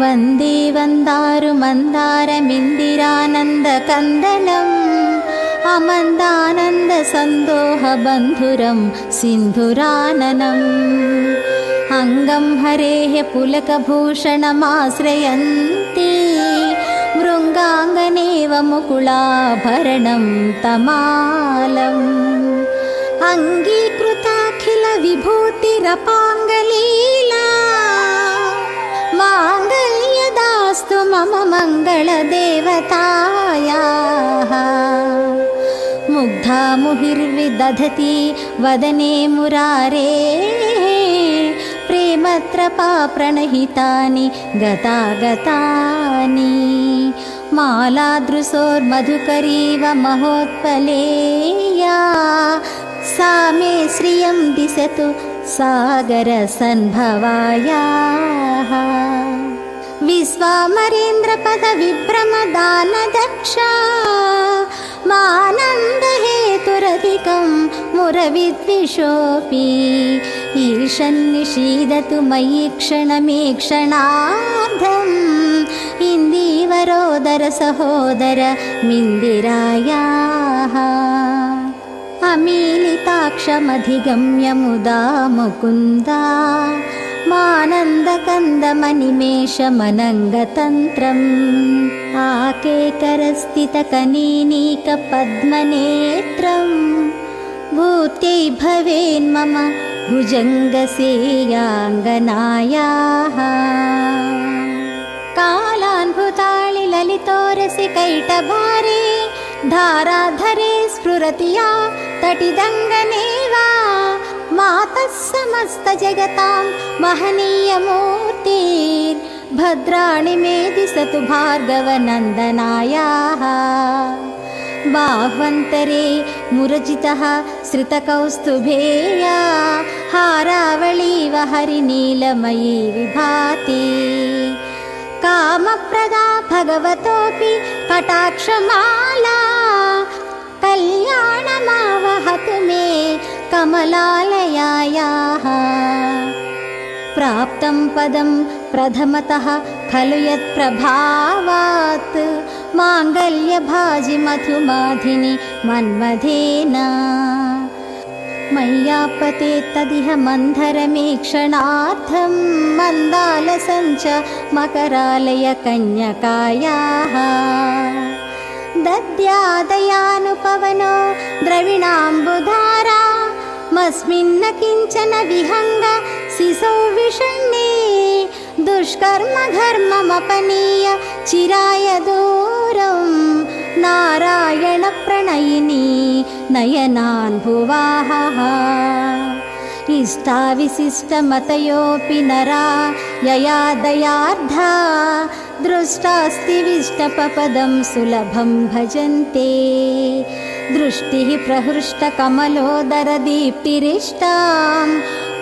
वन्दे वन्दारुमन्दारमिन्दिरानन्दकन्दलम् अमन्दानन्दसन्दोहबन्धुरं सिन्धुराननम् अङ्गं हरेः पुलकभूषणमाश्रयन्ती मृङ्गाङ्गनेव मुकुलाभरणं तमालम् अङ्गीकृताखिलविभूतिरपाङ्गलीला माङ्गल्यदास्तु मम मङ्गलदेवतायाः मुग्धा मुहिर्विदधति वदने मुरारेः प्रेमत्रपाप्रणहितानि गतागतानि मालादृशोर्मधुकरीव महोत्पलेया सा मे श्रियं दिशतु सागरसन्भवायाः विश्वामरेन्द्रपदविभ्रमदानदक्षा मानन्दहेतुरधिकं मुरविद्विषोऽपि ईशन्निषीदतु मयि क्षणमेक्षणार्धम् इन्दीवरोदरसहोदर मिन्दिरायाः अमीलिताक्षमधिगम्य मुदा मुकुन्दा मानन्दकन्दमनिमेषमनङ्गतन्त्रम् आकेकरस्थितकनीनीकपद्मनेत्रं भूत्यै भवेन्मम भुजङ्गसेयाङ्गनायाः कालान्भुताळि ललितोरसि कैटभारे धाराधरे स्फुरति या तटिदङ्गने वा मातः समस्तजगतां महनीयमूर्तिर्भद्राणि मे दिशतु भार्गवनन्दनायाः बाह्वन्तरे मुरजितः श्रितकौस्तुभेया हारावळीव हरिनीलमयी विभाति कामप्रदा भगवतोऽपि कटाक्षमाला कल्याणमावहतु मे कमलालयायाः प्राप्तं पदं प्रथमतः खलु यत्प्रभावात् माङ्गल्यभाजि मधुमाधिनि मन्मथेन मय्यापते तदिह मन्धरमेक्षणार्थं मन्दालसञ्च मकरालय कन्यकायाः दद्यादयानुपवनो द्रविणाम्बुधारा मस्मिन्न किञ्चन विहङ्ग शिशौ विषण्णे दुष्कर्म घर्ममपनीय चिराय दूरं नारायण प्रणयिनी नयनान् भुवाहः इष्टाविशिष्टमतयोऽपि नरा यया दयार्धा दृष्टास्ति विष्टपपदं सुलभं भजन्ते दृष्टिः प्रहृष्टकमलोदरदीप्तिरिष्टां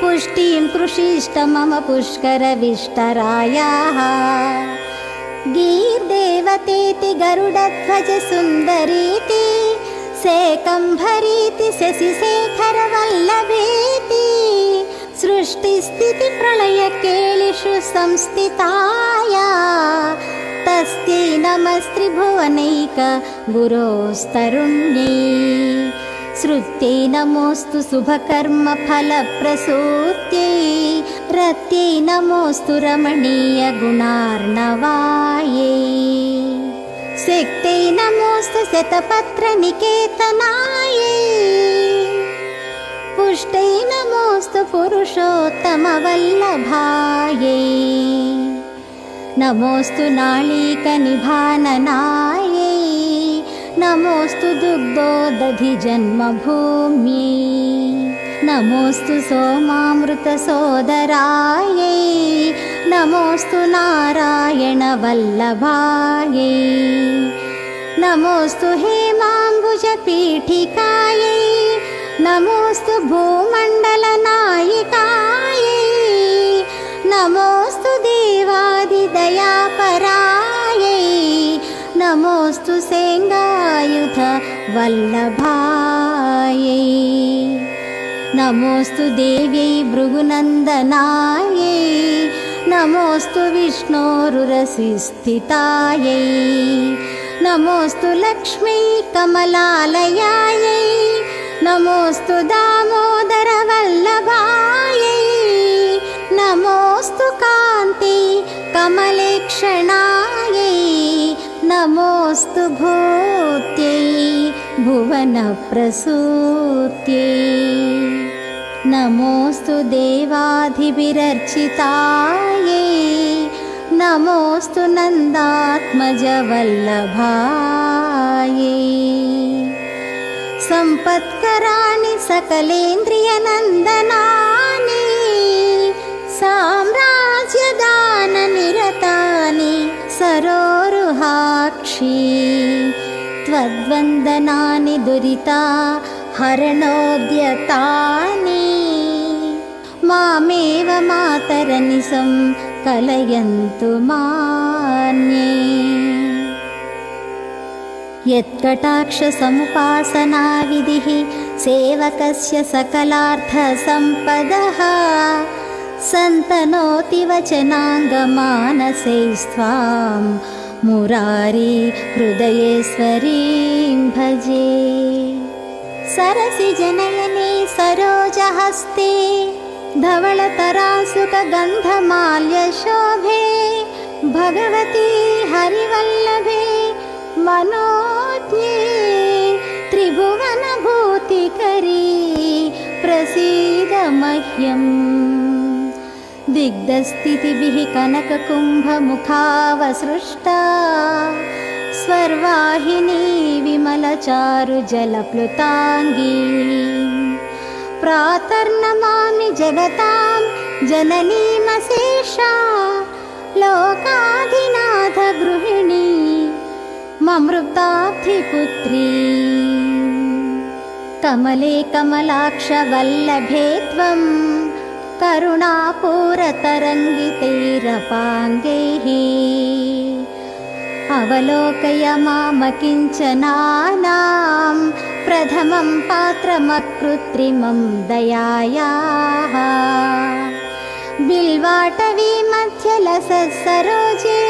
पुष्टिं कृषिष्ट मम पुष्करविष्टरायाः गीर्देवतेति गरुडध्वज सुन्दरीति शेकम्भरीति शशिशेखरवल्लभेति सृष्टिस्थितिप्रलयकेलिषु संस्थिताया तस्यै नमस्त्रिभुवनैक गुरोस्तरुण्यै श्रुत्यै नमोऽस्तु शुभकर्मफलप्रसूत्यै रत्यै नमोऽस्तु रमणीयगुणार्णवायै शक्त्यै नमोऽस्तु शतपत्रनिकेतनायै पुष्टै नमोऽस्तु पुरुषोत्तमवल्लभायै नमोऽस्तु नाळीकनिभाननायै नमोऽस्तु दुग्धोदधिजन्मभूम्यै नमोऽस्तु सोमामृतसोदरायै नमोऽस्तु नारायणवल्लभायै नमोऽस्तु हेमाम्बुजपीठिकायै नमोऽस्तु भूमण्डलनायिकायै नमोऽस्तु देवादिदयापरायै नमोऽस्तु सेङ्गायुध वल्लभायै नमोऽस्तु देव्यै भृगुनन्दनायै नमोऽस्तु विष्णोरुरसि स्थितायै नमोऽस्तु लक्ष्मी कमलालयायै नमोऽस्तु दामोदरवल्लभायै नमोऽस्तु कान्ति कमलेक्षणायै नमोऽस्तु भूत्यै भुवनप्रसूत्यै नमोऽस्तु देवाधिभिरर्चितायै नमोऽस्तु नन्दात्मजवल्लभायै सम्पत्कराणि सकलेन्द्रियनन्दनानि साम्राज्यदाननिरतानि सरोरुहाक्षी त्वद्वन्दनानि दुरिता हरणोद्यतानि मामेव मातरनिशं कलयन्तु मान्ये यत्कटाक्षसमुपासनाविधिः सेवकस्य सकलार्थसम्पदः सन्तनोति वचनाङ्गमानसैस्त्वां मुरारी हृदयेश्वरीं भजे सरसिजनयने सरोजहस्ते धवलतरासुकगन्धमाल्यशोभे भगवती हरिवल्लभे मनोज्ञे त्रिभुवनभूतिकरी प्रसीद मह्यम् दिग्धस्थितिभिः कनककुम्भमुखावसृष्टा स्वर्वाहिनी विमलचारुजलप्लुताङ्गी प्रातर्नमामि जगतां जननीमशेषा लोकाधिनाथ गृहिणी ममृताब्धिपुत्री कमले कमलाक्षवल्लभे त्वं करुणापूरतरङ्गितैरपाङ्गैः अवलोकय मामकिञ्चनानां प्रथमं पात्रमकृत्रिमं दयायाः बिल्वाटवी मध्यलसत्सरोजे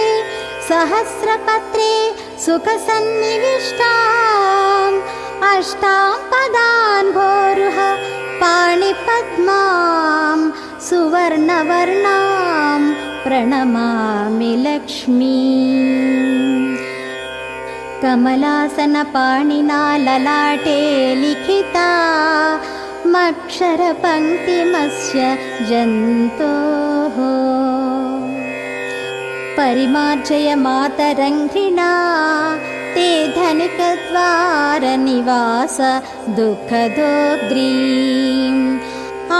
सहस्रपत्रे सुखसन्निविष्टाम् अष्टां पदान् भोरुह पाणिपद्मां सुवर्णवर्णां प्रणमामि लक्ष्मी कमलासनपाणिना ललाटे लिखिता मक्षरपङ्क्तिमस्य जन्तोः परिमार्जय मातरङ्घ्रिणा ते धनिकद्वारनिवास दुःखदोग्रीम्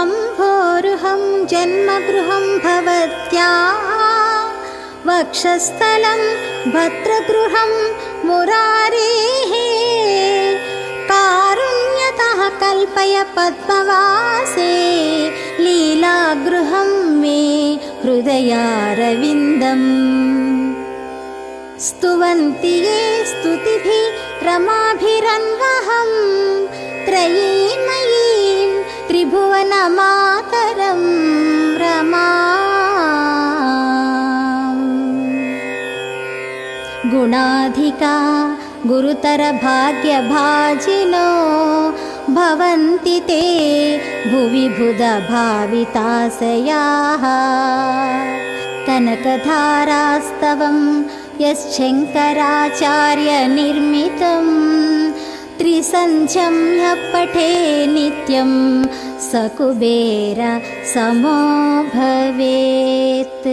अम्भोरुहं जन्मगृहं भवत्याः वक्षस्थलं भद्रगृहं मुरारेः कारुण्यतः कल्पय पद्मवासे लीलागृहं मे हृदयारविन्दम् स्तुवन्ति ये स्तुतिभिः रमाभिरन्वहं त्रयीमयीं त्रिभुवनमातरं रमाम् गुणाधिका गुरुतरभाग्यभाजिनो भवन्ति ते भुवि बुधभाविताशयाः कनकधारास्तवं यश्शङ्कराचार्यनिर्मितं त्रिसन्ध्यं यः पठे नित्यं स कुबेर समो भवेत्।